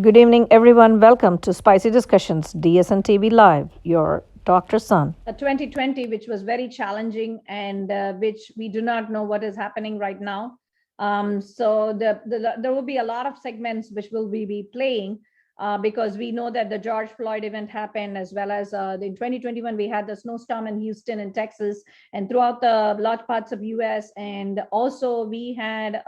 Good evening, everyone. Welcome to Spicy Discussions, DSN TV Live, your Dr. Son. 2020, which was very challenging and which we do not know what is happening right now. So there will be a lot of segments which will we be playing because we know that the George Floyd event happened, as well as in 2021, we had the snowstorm in Houston and Texas and throughout the large parts of US. And also we had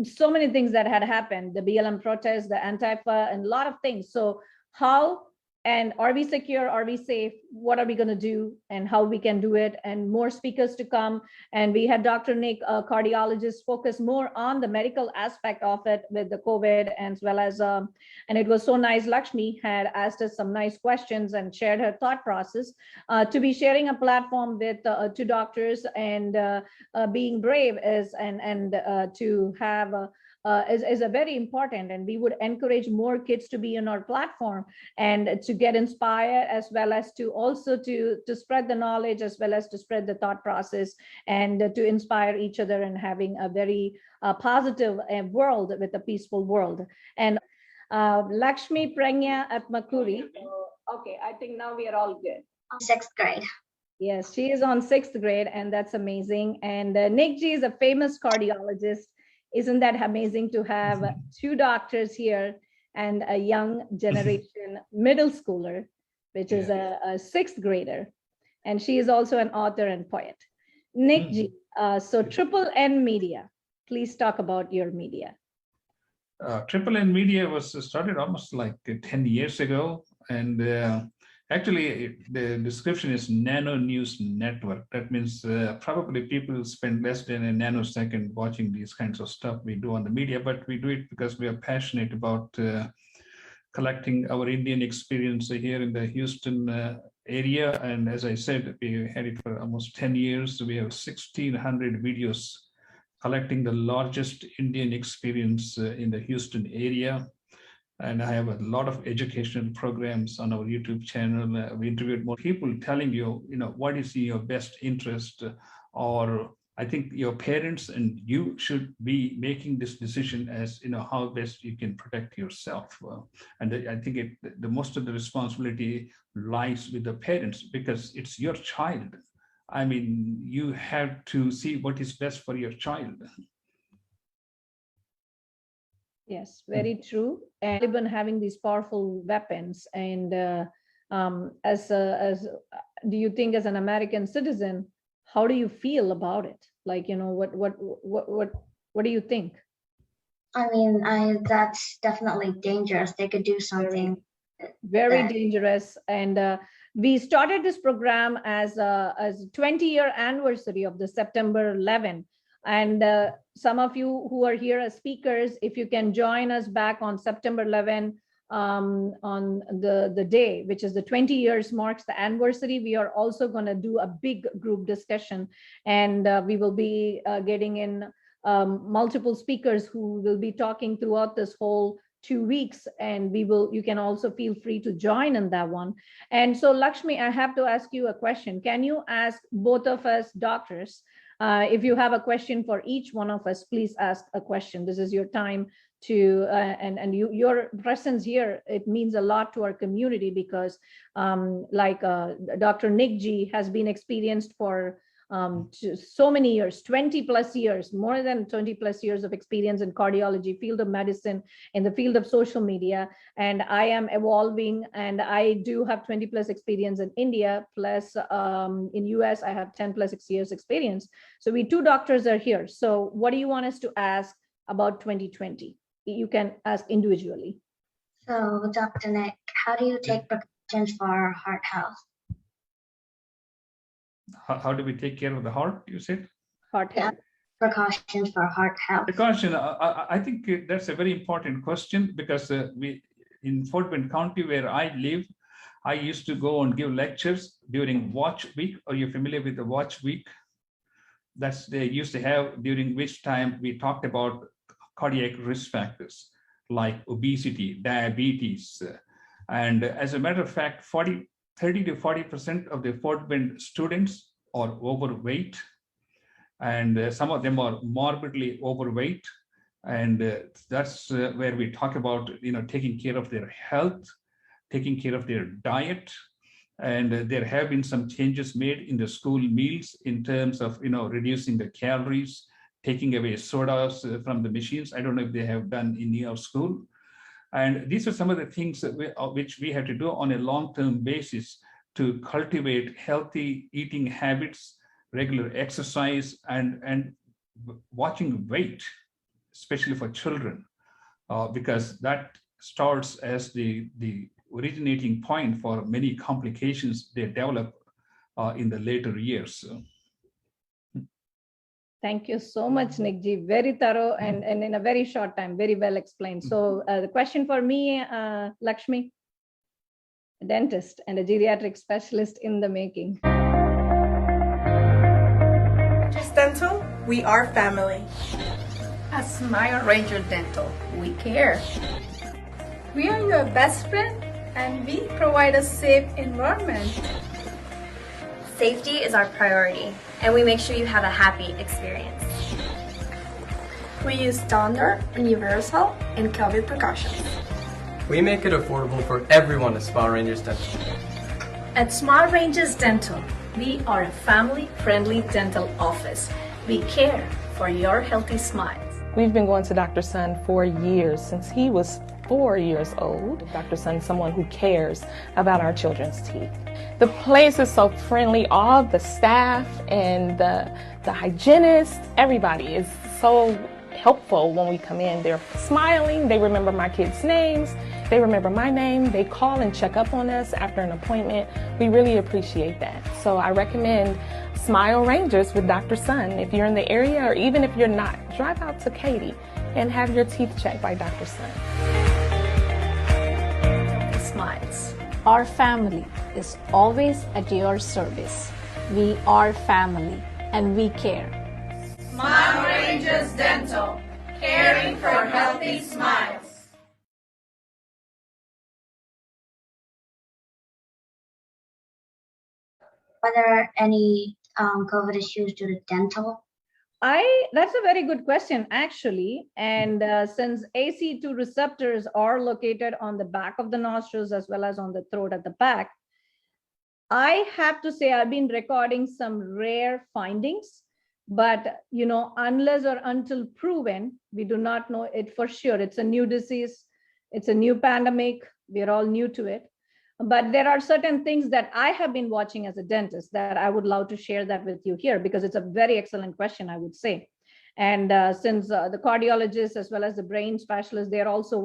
so many things that had happened, the BLM protests, the Antifa, and a lot of things. So how and are we secure? Are we safe? What are we going to do and how we can do it? And more speakers to come. And we had Dr. Nik, a cardiologist, focus more on the medical aspect of it with the COVID, as well as, and it was so nice. Lakshmi had asked us some nice questions and shared her thought process to be sharing a platform with two doctors and being brave is and to have is a very important, and we would encourage more kids to be on our platform and to get inspired, as well as to also to spread the knowledge, as well as to spread the thought process and to inspire each other and having a very positive world with a peaceful world. And Lakshmi Pragya at Makuri. Okay, I think now we are all good. Sixth grade. Yes, she is on sixth grade, and that's amazing. And Nik Ji is a famous cardiologist. Isn't that amazing to have two doctors here and a young generation middle schooler, which is a sixth grader. And she is also an author and poet. Nik Ji, so Triple N Media, please talk about your media. Triple N Media was started almost like 10 years ago. And actually, the description is Nano News Network. That means probably people spend less than a nanosecond watching these kinds of stuff we do on the media, but we do it because we are passionate about collecting our Indian experience here in the Houston area. And as I said, we had it for almost 10 years. We have 1,600 videos collecting the largest Indian experience in the Houston area. And I have a lot of educational programs on our YouTube channel. We interviewed more people telling you, what is in your best interest, or I think your parents and you should be making this decision as, how best you can protect yourself. And I think the most of the responsibility lies with the parents, because it's your child. I mean, you have to see what is best for your child. Yes, very true. And even having these powerful weapons, and as do you think, as an American citizen, how do you feel about it? Like, what do you think? I mean, that's definitely dangerous. They could do something very dangerous. And we started this program as 20-year anniversary of the September 11. And some of you who are here as speakers, if you can join us back on September 11 on the day, which is the 20 years marks the anniversary, we are also going to do a big group discussion. And we will be getting in multiple speakers who will be talking throughout this whole 2 weeks, and you can also feel free to join in that one. And so, Lakshmi, I have to ask you a question. Can you ask both of us doctors, if you have a question for each one of us, please ask a question. This is your time to, and your presence here, it means a lot to our community, because like Dr. Nik Ji has been experienced for so many years, 20 plus years, more than 20 plus years of experience in cardiology, field of medicine, in the field of social media. And I am evolving, and I do have 20 plus experience in India, plus in US, I have 10 plus years experience. So we two doctors are here. So what do you want us to ask about 2020? You can ask individually. So, Dr. Nik, how do you take precautions for heart health? How do we take care of the heart, you said? Heart health. Yeah, precautions for heart health. Precaution, I think that's a very important question, because we in Fort Bend County, where I live, I used to go and give lectures during Watch Week. Are you familiar with the Watch Week? That's they used to have, during which time we talked about cardiac risk factors like obesity, diabetes. And as a matter of fact, 30 to 40% of the Fort Bend students are overweight, and some of them are morbidly overweight. And that's where we talk about, taking care of their health, taking care of their diet. And there have been some changes made in the school meals in terms of, reducing the calories, taking away sodas from the machines. I don't know if they have done in your school. And these are some of the things which we have to do on a long-term basis to cultivate healthy eating habits, regular exercise, and watching weight, especially for children, because that starts as the originating point for many complications they develop in the later years. Thank you so much, Nikji. Very thorough and in a very short time, very well explained. So the question for me, Lakshmi, a dentist and a geriatric specialist in the making. Just Dental, we are family. At Smile Ranger Dental, we care. We are your best friend and we provide a safe environment. Safety is our priority, and we make sure you have a happy experience. We use standard, universal, and COVID precautions. We make it affordable for everyone at Smile Rangers Dental. At Smile Rangers Dental, we are a family-friendly dental office. We care for your healthy smiles. We've been going to Dr. Sun for years, since he was 4 years old. Dr. Sun is someone who cares about our children's teeth. The place is so friendly. All the staff and the hygienist, everybody is so helpful when we come in. They're smiling. They remember my kids' names. They remember my name. They call and check up on us after an appointment. We really appreciate that. So I recommend Smile Rangers with Dr. Sun. If you're in the area, or even if you're not, drive out to Katy and have your teeth checked by Dr. Sun. Smiles. Our family is always at your service. We are family and we care. Smile Rangers Dental, caring for healthy smiles. Are there any COVID issues due to dental? That's a very good question, actually. And since ACE2 receptors are located on the back of the nostrils as well as on the throat at the back, I have to say I've been recording some rare findings, but unless or until proven, we do not know it for sure. It's a new disease. It's a new pandemic. We're all new to it. But there are certain things that I have been watching as a dentist that I would love to share that with you here, because it's a very excellent question, I would say. And since the cardiologists as well as the brain specialists, they're also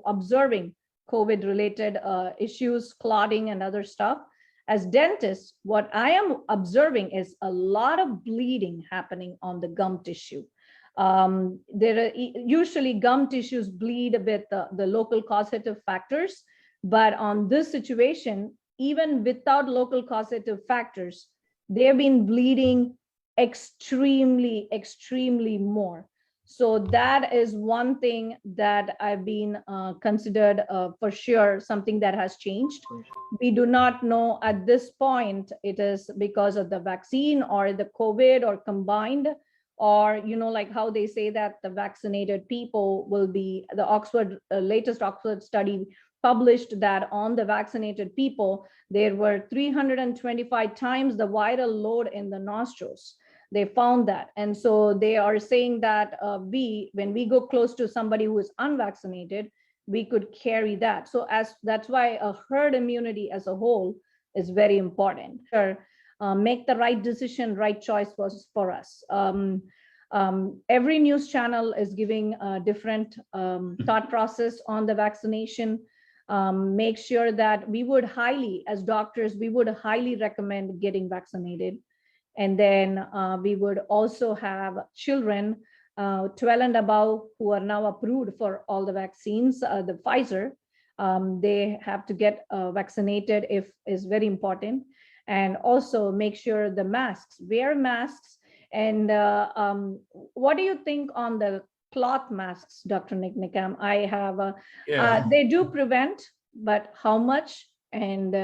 observing COVID-related issues, clotting and other stuff. As dentists, what I am observing is a lot of bleeding happening on the gum tissue. Usually gum tissues bleed with the local causative factors. But on this situation, even without local causative factors, they've been bleeding extremely, extremely more. So that is one thing that I've been considered for sure, something that has changed. We do not know at this point, it is because of the vaccine or the COVID or combined, or, like how they say that the vaccinated people will be, the latest Oxford study published that on the vaccinated people, there were 325 times the viral load in the nostrils. They found that. And so they are saying that when we go close to somebody who is unvaccinated, we could carry that. So that's why a herd immunity as a whole is very important. Make the right decision, right choice for us. Every news channel is giving a different thought process on the vaccination. Make sure that we would as doctors, we would highly recommend getting vaccinated. And then we would also have children 12 and above who are now approved for all the vaccines, the Pfizer, they have to get vaccinated is very important. And also make sure the masks, wear masks. And what do you think on the cloth masks, Dr. Nik Nikam? I have, they do prevent, but how much? And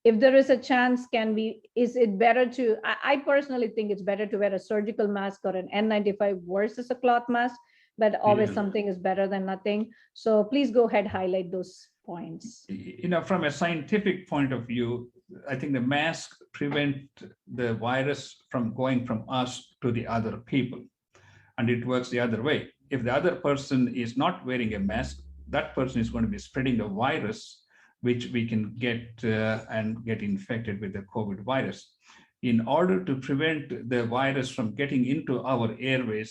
if there is a chance, is it better to, I personally think it's better to wear a surgical mask or an N95 versus a cloth mask, but always Yeah. something is better than nothing. So please go ahead, highlight those points. From a scientific point of view, I think the mask prevent the virus from going from us to the other people, and it works the other way. If the other person is not wearing a mask, that person is going to be spreading the virus, which we can get and get infected with the COVID virus. In order to prevent the virus from getting into our airways,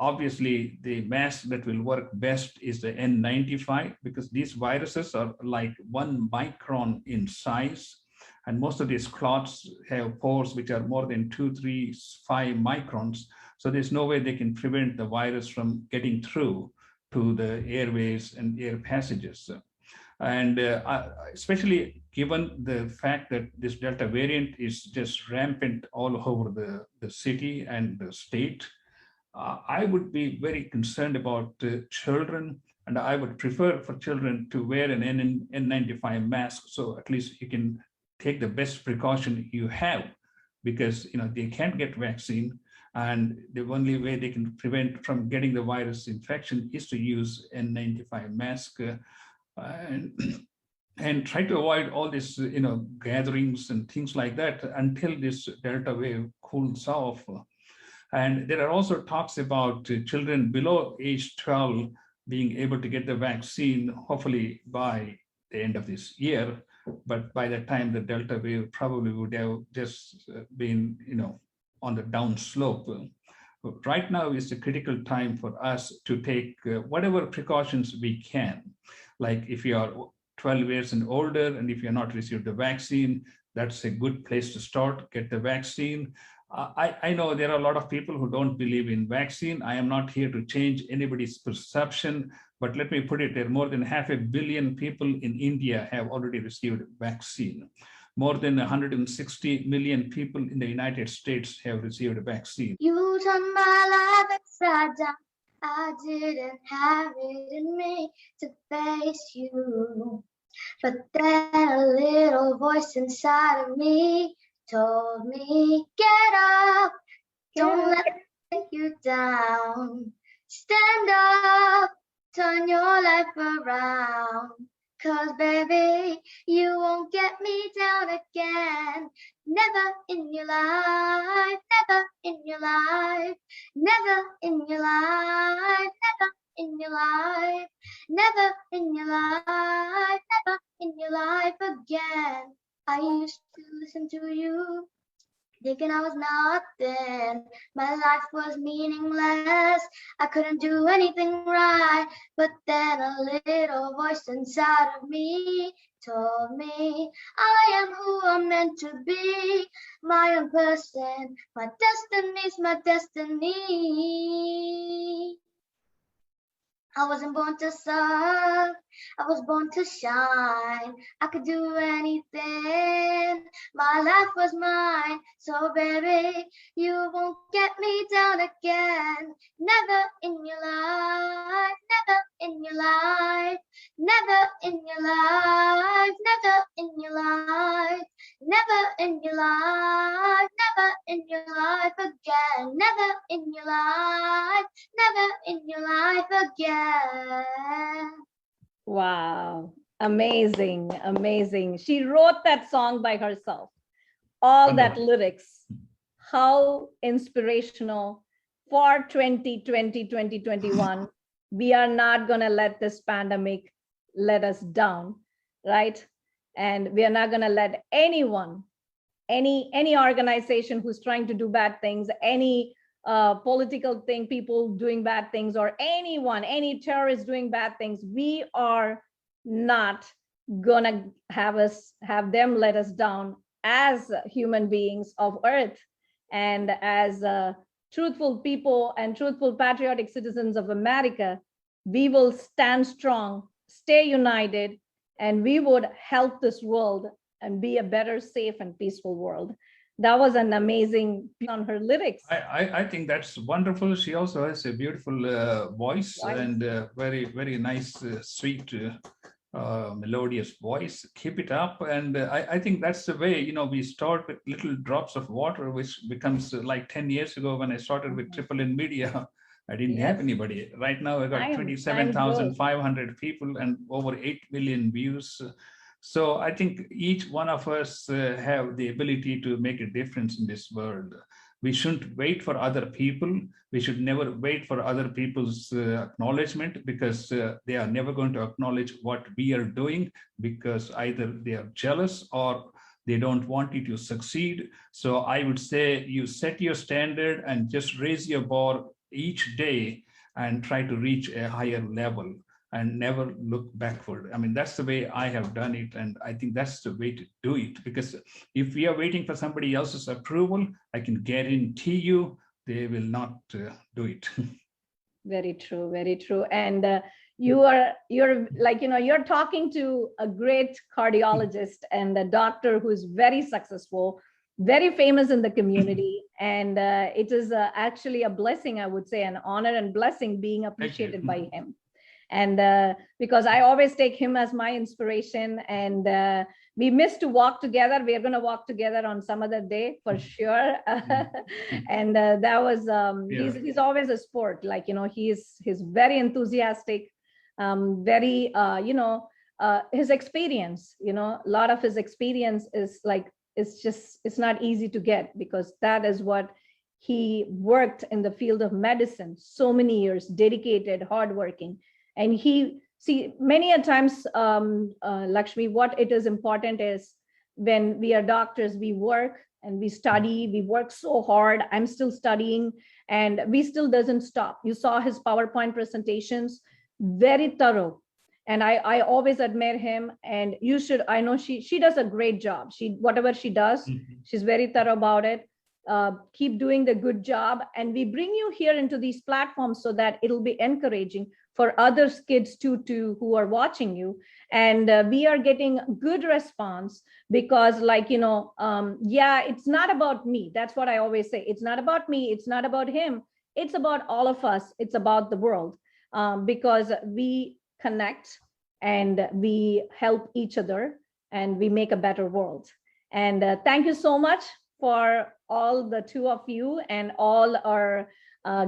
obviously the mask that will work best is the N95, because these viruses are like 1 micron in size, and most of these clots have pores which are more than 2, 3, 5 microns. So there's no way they can prevent the virus from getting through to the airways and air passages. And especially given the fact that this Delta variant is just rampant all over the city and the state, I would be very concerned about children, and I would prefer for children to wear an N95 mask, so at least you can take the best precaution you have, because they can't get vaccine, and the only way they can prevent from getting the virus infection is to use N95 mask, and try to avoid all this gatherings and things like that until this Delta wave cools off. And there are also talks about children below age 12 being able to get the vaccine, hopefully by the end of this year. But by that time, the Delta wave probably would have just been, on the down slope. Right now is a critical time for us to take whatever precautions we can. Like if you are 12 years and older, and if you're not received the vaccine, that's a good place to start, get the vaccine. I know there are a lot of people who don't believe in vaccine. I am not here to change anybody's perception, but let me put it there, more than 500 million people in India have already received vaccine. More than 160 million people in the United States have received a vaccine. You turned my life upside down. I didn't have it in me to face you. But then a little voice inside of me told me, get up, don't let it take you down. Stand up, turn your life around. 'Cause baby, you won't get me down again. Never in your life, never in your life, never in your life, never in your life, never in your life, never in your life again. I used to listen to you, thinking I was nothing. My life was meaningless. I couldn't do anything right. But then a little voice inside of me told me I am who I'm meant to be. My own person, my destiny's my destiny. I wasn't born to serve, I was born to shine. I could do anything, my life was mine. So baby, you won't get me down again. Never in your life, never in your life, never in your life, never in your life, never in your life, never in your life again. Never in your life, never in your life again. Wow, amazing, amazing. She wrote that song by herself. All that lyrics, how inspirational for 2020, 2021. We are not gonna let this pandemic let us down, right? And we are not gonna let anyone, any organization who's trying to do bad things, any political thing, people doing bad things, or anyone, any terrorist doing bad things, we are not gonna have them let us down as human beings of Earth, and as truthful people and truthful patriotic citizens of America. We will stand strong, stay united, and we would help this world and be a better, safe, and peaceful world. That was an amazing on her lyrics. I think that's wonderful. She also has a beautiful voice and very, very nice, sweet, melodious voice. Keep it up. And I think that's the way, we start with little drops of water, which becomes like 10 years ago when I started with Triple N Media. I didn't have anybody. Right now, I got Time 27,500 people and over 8 million views. So I think each one of us have the ability to make a difference in this world. We shouldn't wait for other people. We should never wait for other people's acknowledgement, because they are never going to acknowledge what we are doing, because either they are jealous or they don't want you to succeed. So I would say you set your standard and just raise your bar each day and try to reach a higher level and never look backward. I mean, that's the way I have done it. And I think that's the way to do it, because if we are waiting for somebody else's approval, I can guarantee you they will not do it. Very true, very true. And you're like, you're talking to a great cardiologist and a doctor who's very successful, very famous in the community. And it is actually a blessing, I would say, an honor and blessing being appreciated by him. And because I always take him as my inspiration, and we miss to walk together. We are going to walk together on some other day for sure. And that was, he's always a sport. Like, he's very enthusiastic, very, his experience, a lot of his experience is like, it's not easy to get, because that is what he worked in the field of medicine, so many years, dedicated, hardworking. And many a times, Lakshmi, what it is important is when we are doctors, we work and we study, we work so hard. I'm still studying, and we still doesn't stop. You saw his PowerPoint presentations, very thorough. And I always admire him, and you should. I know she does a great job. Whatever she does, she's very thorough about it. Keep doing the good job, and we bring you here into these platforms so that it'll be encouraging for other kids too, who are watching you. And we are getting good response, because like, it's not about me. That's what I always say. It's not about me. It's not about him. It's about all of us. It's about the world, because we connect and we help each other and we make a better world. And thank you so much for all the two of you and all our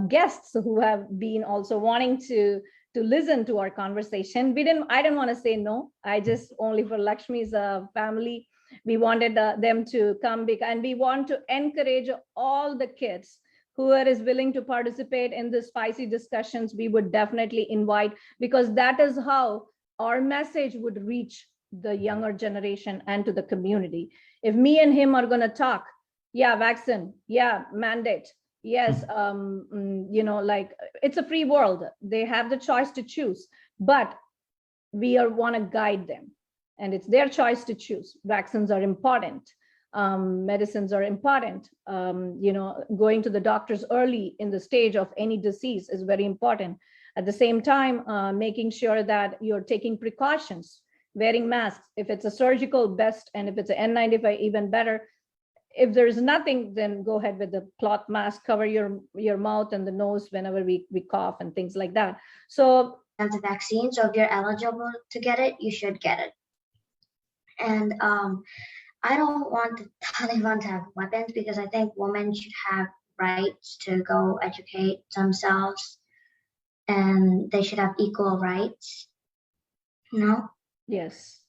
guests who have been also wanting to listen to our conversation. I didn't want to say no. I just, only for Lakshmi's family, we wanted them to come, and we want to encourage all the kids who is willing to participate in the spicy discussions. We would definitely invite, because that is how our message would reach the younger generation and to the community. If me and him are going to talk, yeah, vaccine, yeah, mandate, yes, like, it's a free world. They have the choice to choose, but we want to guide them, and it's their choice to choose. Vaccines are important. Medicines are important. Going to the doctors early in the stage of any disease is very important. At the same time, making sure that you're taking precautions, wearing masks. If it's a surgical, best, and if it's an N95, even better. If there's nothing, then go ahead with the cloth mask, cover your mouth and the nose whenever we cough and things like that. So the vaccine, so if you're eligible to get it, you should get it. And I don't want the Taliban to have weapons, because I think women should have rights to go educate themselves, and they should have equal rights, Yes,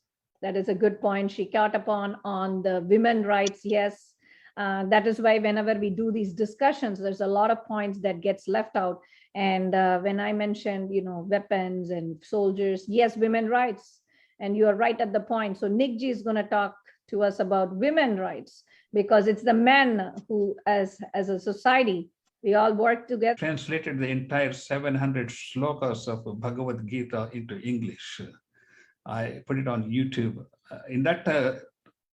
that is a good point. She caught upon on the women rights. Yes. That is why whenever we do these discussions, there's a lot of points that gets left out. And when I mentioned, weapons and soldiers, yes, women rights, and you are right at the point. So Nik ji is going to talk to us about women rights, because it's the men who, as a society, we all work together. Translated the entire 700 shlokas of Bhagavad Gita into English. I put it on YouTube. In that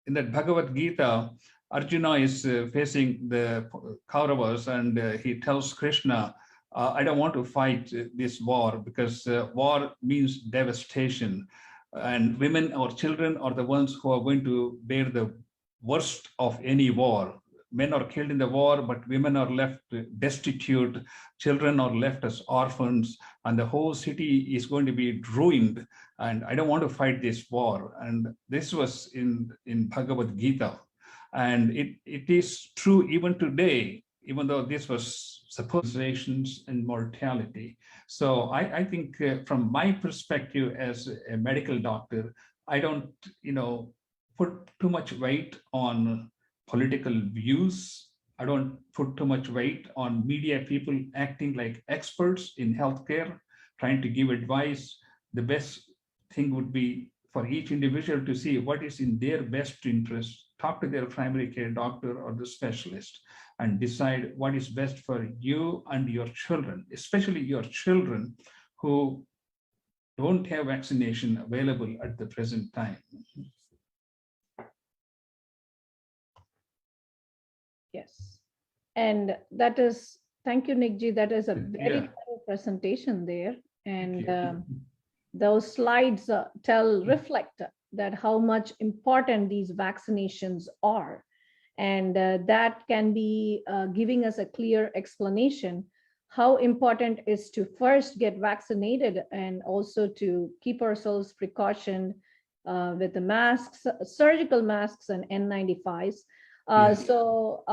Bhagavad Gita, Arjuna is facing the Kauravas, and he tells Krishna, I don't want to fight this war, because war means devastation, and women or children are the ones who are going to bear the worst of any war. Men are killed in the war, but women are left destitute, children are left as orphans, and the whole city is going to be ruined. And I don't want to fight this war. And this was in Bhagavad Gita. And it is true even today, even though this was hospitalizations and mortality. So I think from my perspective as a medical doctor, I don't, put too much weight on political views. I don't put too much weight on media people acting like experts in healthcare, trying to give advice. The best thing would be for each individual to see what is in their best interest, talk to their primary care doctor or the specialist, and decide what is best for you and your children, especially your children who don't have vaccination available at the present time. Yes. And that is, thank you, Nik ji. That is a very Yeah. clear presentation there. And Thank you. those slides reflect that how much important these vaccinations are. And that can be giving us a clear explanation how important is to first get vaccinated and also to keep ourselves precautioned with the masks, surgical masks and N95s. Yes. So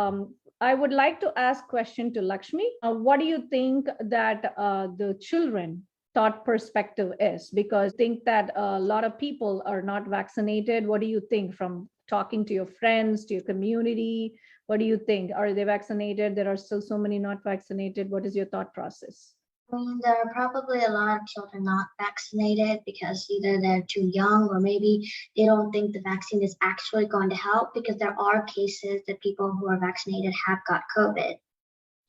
I would like to ask question to Lakshmi. What do you think that the children thought perspective is? Because I think that a lot of people are not vaccinated. What do you think from talking to your friends, to your community? What do you think? Are they vaccinated? There are still so many not vaccinated. What is your thought process? There are probably a lot of children not vaccinated because either they're too young or maybe they don't think the vaccine is actually going to help, because there are cases that people who are vaccinated have got COVID.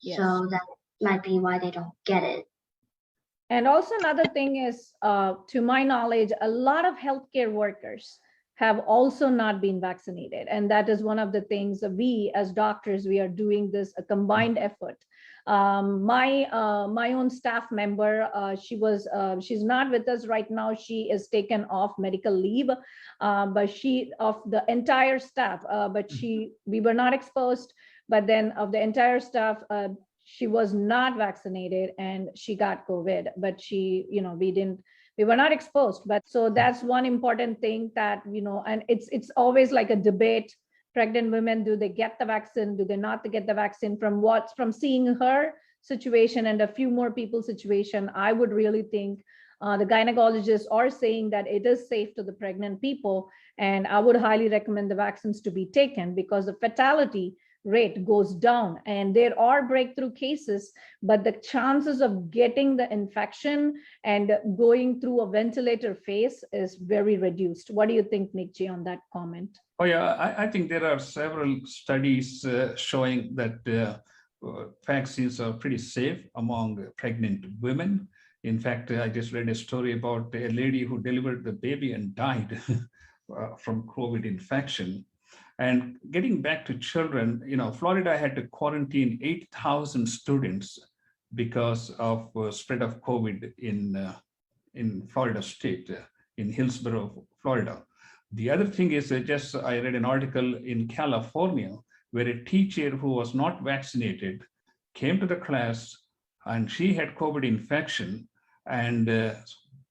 Yes. So that might be why they don't get it. And also another thing is, to my knowledge, a lot of healthcare workers have also not been vaccinated. And that is one of the things that we as doctors, we are doing this a combined effort. My own staff member, she's not with us right now. She is taken off medical leave, but she of the entire staff, we were not exposed, but then of the entire staff, she was not vaccinated and she got COVID, but we were not exposed. But so that's one important thing that, and it's always like a debate. Pregnant women, do they get the vaccine? Do they not get the vaccine? From seeing her situation and a few more people's situation, I would really think the gynecologists are saying that it is safe to the pregnant people. And I would highly recommend the vaccines to be taken because the fatality rate goes down, and there are breakthrough cases, but the chances of getting the infection and going through a ventilator phase is very reduced. What do you think, Nik ji, on that comment? Oh yeah, I think there are several studies showing that vaccines are pretty safe among pregnant women. In fact, I just read a story about a lady who delivered the baby and died from COVID infection. And getting back to children, Florida had to quarantine 8,000 students because of spread of COVID in Florida State, in Hillsborough, Florida. The other thing is I read an article in California where a teacher who was not vaccinated came to the class and she had COVID infection, and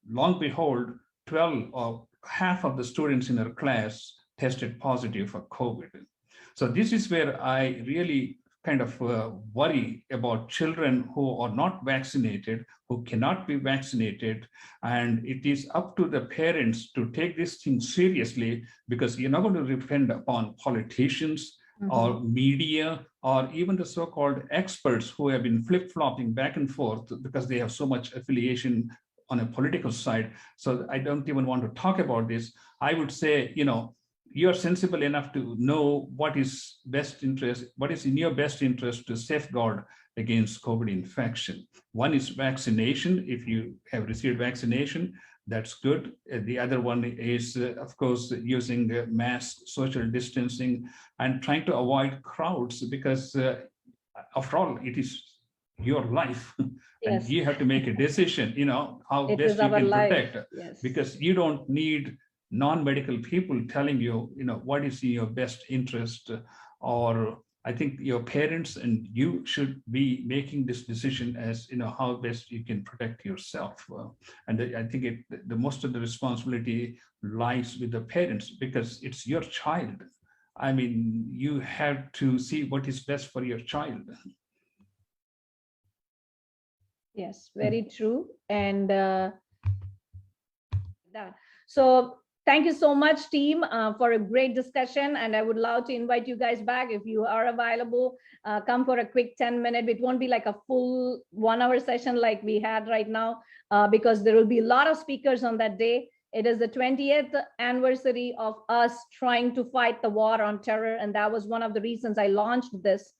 long behold, 12 or half of the students in her class tested positive for COVID. So this is where I really kind of worry about children who are not vaccinated, who cannot be vaccinated. And it is up to the parents to take this thing seriously, because you're not going to depend upon politicians or media or even the so-called experts who have been flip-flopping back and forth because they have so much affiliation on a political side. So I don't even want to talk about this. I would say, you're sensible enough to know what is in your best interest to safeguard against COVID infection. One is vaccination. If you have received vaccination, that's good. The other one is, of course, using masks, social distancing, and trying to avoid crowds, because after all, it is your life. Yes. And you have to make a decision, how It best is you our can life. protect. Yes. Because you don't need non-medical people telling you, what is in your best interest, or I think your parents and you should be making this decision as, how best you can protect yourself. And I think the most of the responsibility lies with the parents, because it's your child. I mean, you have to see what is best for your child. Yes, very true. And that. So thank you so much, team, for a great discussion. And I would love to invite you guys back if you are available. Come for a quick 10-minute. It won't be like a full 1-hour session like we had right now, because there will be a lot of speakers on that day. It is the 20th anniversary of us trying to fight the war on terror. And that was one of the reasons I launched this,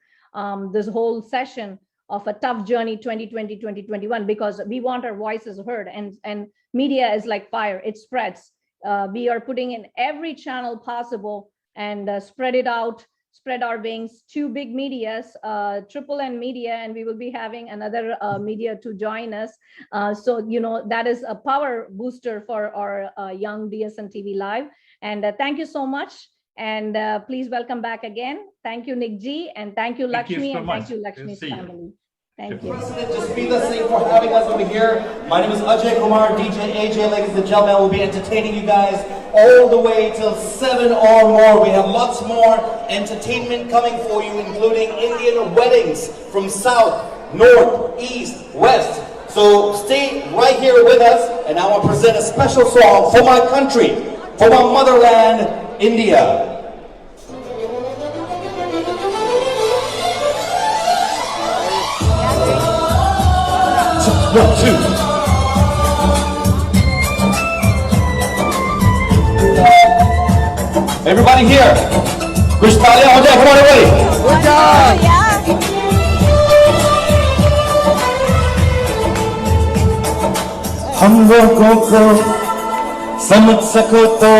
this whole session of a tough journey 2020-2021, because we want our voices heard, and media is like fire, it spreads. We are putting in every channel possible and spread it out, spread our wings. 2 big medias, Triple N Media, and we will be having another media to join us. So, you know, that is a power booster for our young DSN TV Live. And thank you so much. And please welcome back again. Thank you, Nik Ji, and thank you, Lakshmi, and thank you, Lakshmi's family. Thank you. Just be listening for having us over here. My name is Ajay Kumar, DJ AJ, ladies and gentlemen. We'll be entertaining you guys all the way till 7 or more. We have lots more entertainment coming for you, including Indian weddings from south, north, east, west. So stay right here with us, and I want to present a special song for my country, for my motherland, India. 1, 2. Everybody here. कुछ तालियां हो जाए, come on everybody. Good job. हम लोगों को समझ सको तो,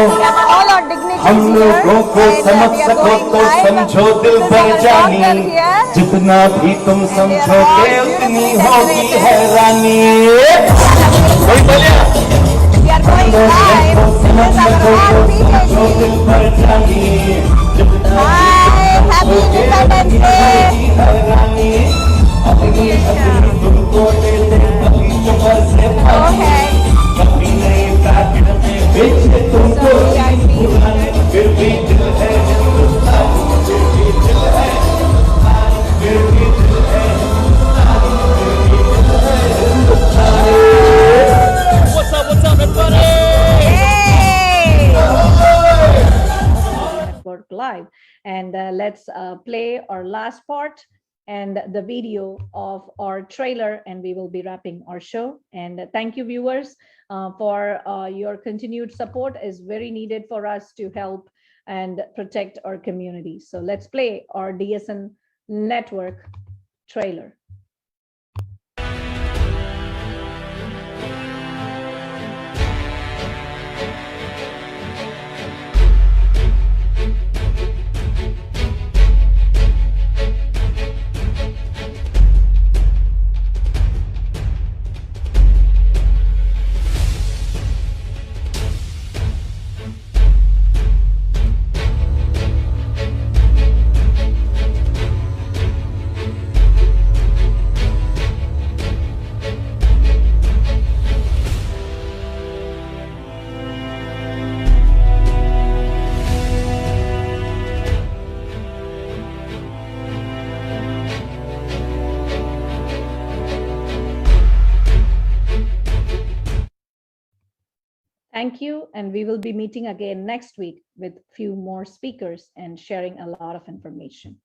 हम लोगों को समझ सको तो समझो दिल भर जानी, जितना भी तुम समझोगे उतनी होगी हैरानी। कोई बोलिए? हम लोगों को समझ सको तो समझो दिल भर जानी, जितना भी तुम समझोगे उतनी होगी हैरानी। अपनी अपनी तुमको देते अपनी चमर से पानी, कभी नहीं पैकेट में बेचे तुमको पुराने, फिर भी दिल है हिंदुस्तान, फिर भी दिल है हिंदुस्तान, फिर भी दिल है हिंदुस्तान, फिर भी दिल है Hindustan. What's up, everybody? Network Live, and let's play our last part and the video of our trailer, and we will be wrapping our show. And thank you, viewers, for your continued support is very needed for us to help and protect our community. So let's play our DSN network trailer. Thank you, and we will be meeting again next week with few more speakers and sharing a lot of information.